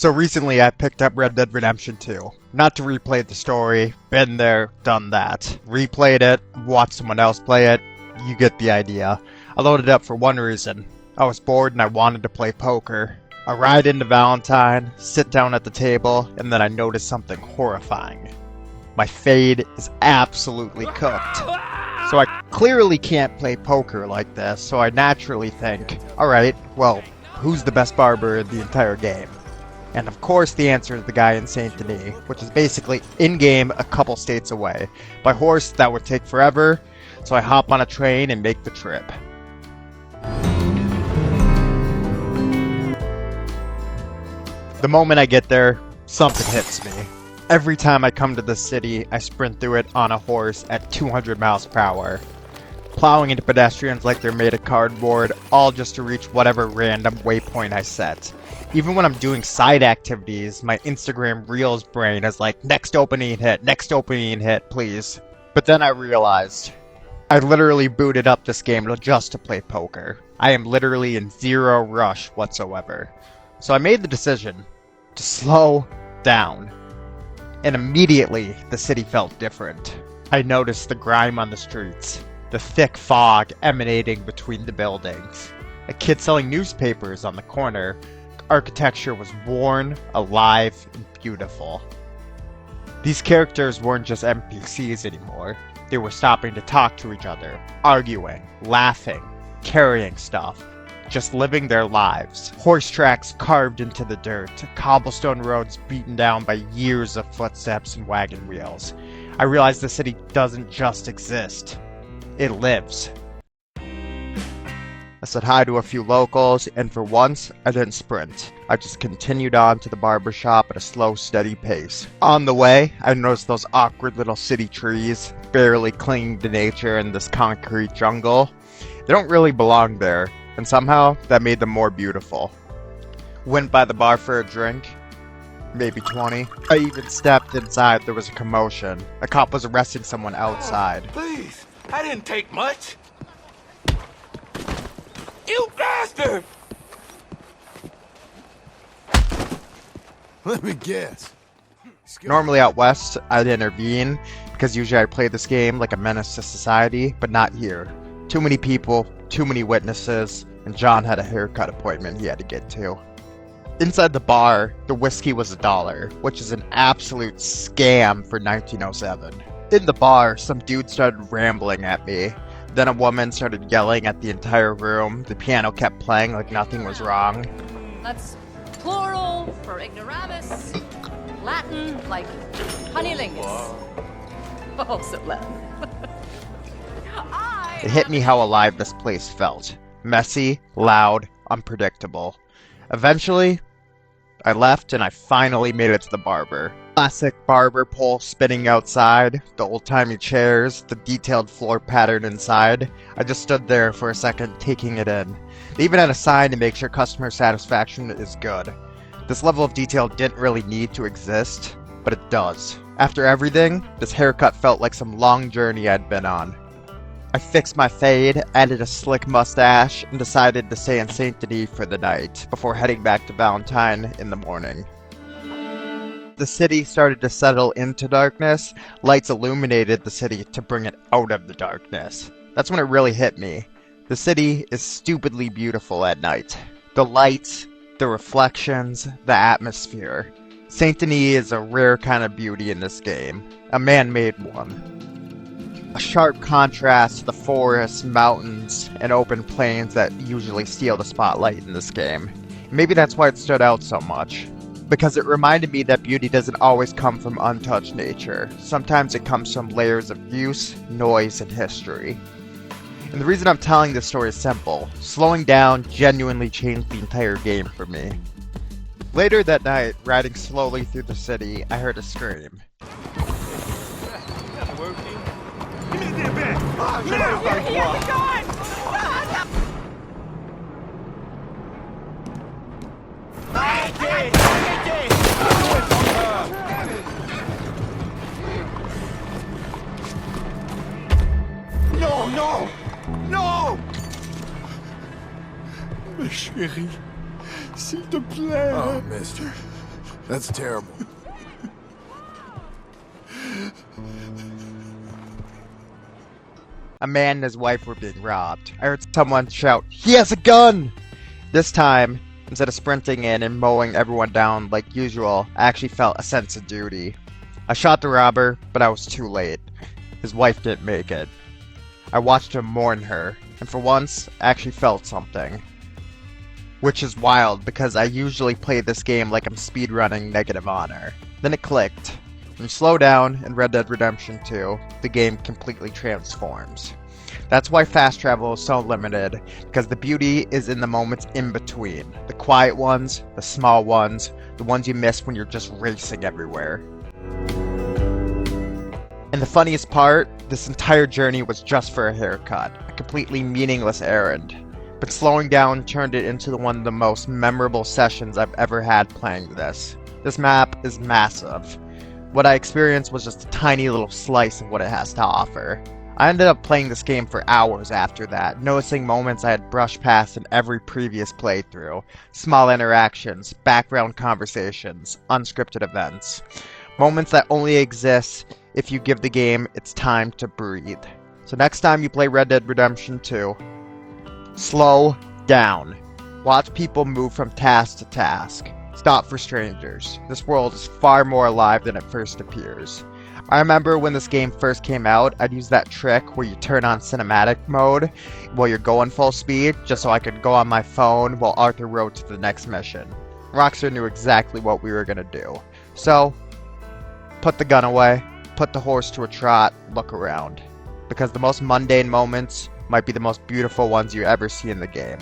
So recently I picked up Red Dead Redemption 2. Not to replay the story, been there, done that. Replayed it, watched someone else play it, you get the idea. I loaded it up for one reason. I was bored and I wanted to play poker. I ride into Valentine, sit down at the table, and then I noticed something horrifying. My fade is absolutely cooked. So I clearly can't play poker like this, so I naturally think, alright, well, who's the best barber in the entire game? And of course the answer is the guy in Saint Denis, which is basically in-game a couple states away. By horse, that would take forever, so I hop on a train and make the trip. The moment I get there, something hits me. Every time I come to the city, I sprint through it on a horse at 200 miles per hour. Plowing into pedestrians like they're made of cardboard, all just to reach whatever random waypoint I set. Even when I'm doing side activities, my Instagram Reels brain is like, next opening hit, please. But then I realized, I literally booted up this game just to play poker. I am literally in zero rush whatsoever. So I made the decision to slow down. And immediately, the city felt different. I noticed the grime on the streets, the thick fog emanating between the buildings, a kid selling newspapers on the corner. Architecture was worn, alive, and beautiful. These characters weren't just NPCs anymore. They were stopping to talk to each other, arguing, laughing, carrying stuff, just living their lives. Horse tracks carved into the dirt, cobblestone roads beaten down by years of footsteps and wagon wheels. I realized the city doesn't just exist, it lives. I said hi to a few locals, and for once, I didn't sprint. I just continued on to the barber shop at a slow, steady pace. On the way, I noticed those awkward little city trees, barely clinging to nature in this concrete jungle. They don't really belong there, and somehow, that made them more beautiful. Went by the bar for a drink, maybe 20. I even stepped inside, there was a commotion. A cop was arresting someone outside. Please, I didn't take much. You bastard! Let me guess. Normally out west, I'd intervene, because usually I play this game like a menace to society, but not here. Too many people, too many witnesses, and John had a haircut appointment he had to get to. Inside the bar, the whiskey was $1, which is an absolute scam for 1907. In the bar, some dude started rambling at me. Then a woman started yelling at the entire room. The piano kept playing like nothing was wrong. That's plural for ignoramus. Latin like honeylingus. Also Latin. It hit me how alive this place felt. Messy, loud, unpredictable. Eventually, I left and I finally made it to the barber. Classic barber pole spinning outside, the old-timey chairs, the detailed floor pattern inside. I just stood there for a second, taking it in. They even had a sign to make sure customer satisfaction is good. This level of detail didn't really need to exist, but it does. After everything, this haircut felt like some long journey I'd been on. I fixed my fade, added a slick mustache, and decided to stay in Saint Denis for the night, before heading back to Valentine in the morning. The city started to settle into darkness. Lights illuminated the city to bring it out of the darkness. That's when it really hit me. The city is stupidly beautiful at night. The lights, the reflections, the atmosphere. Saint Denis is a rare kind of beauty in this game. A man-made one. A sharp contrast to the forests, mountains, and open plains that usually steal the spotlight in this game. Maybe that's why it stood out so much. Because it reminded me that beauty doesn't always come from untouched nature. Sometimes it comes from layers of use, noise, and history. And the reason I'm telling this story is simple. Slowing down genuinely changed the entire game for me. Later that night, riding slowly through the city, I heard a scream. No, no! No! Ma chérie, s'il te plaît. Oh, mister. That's terrible. A man and his wife were being robbed. I heard someone shout, "He has a gun!" This time, instead of sprinting in and mowing everyone down like usual, I actually felt a sense of duty. I shot the robber, but I was too late. His wife didn't make it. I watched him mourn her, and for once, I actually felt something. Which is wild, because I usually play this game like I'm speedrunning Negative Honor. Then it clicked. When you slow down in Red Dead Redemption 2, the game completely transforms. That's why fast travel is so limited, because the beauty is in the moments in between. The quiet ones, the small ones, the ones you miss when you're just racing everywhere. And the funniest part, this entire journey was just for a haircut, a completely meaningless errand. But slowing down turned it into one of the most memorable sessions I've ever had playing this. This map is massive. What I experienced was just a tiny little slice of what it has to offer. I ended up playing this game for hours after that, noticing moments I had brushed past in every previous playthrough. Small interactions, background conversations, unscripted events. Moments that only exist if you give the game its time to breathe. So next time you play Red Dead Redemption 2, slow down. Watch people move from task to task. Stop for strangers. This world is far more alive than it first appears. I remember when this game first came out, I'd use that trick where you turn on cinematic mode while you're going full speed, just so I could go on my phone while Arthur rode to the next mission. Rockstar knew exactly what we were gonna do. So, put the gun away, put the horse to a trot, look around. Because the most mundane moments might be the most beautiful ones you ever see in the game.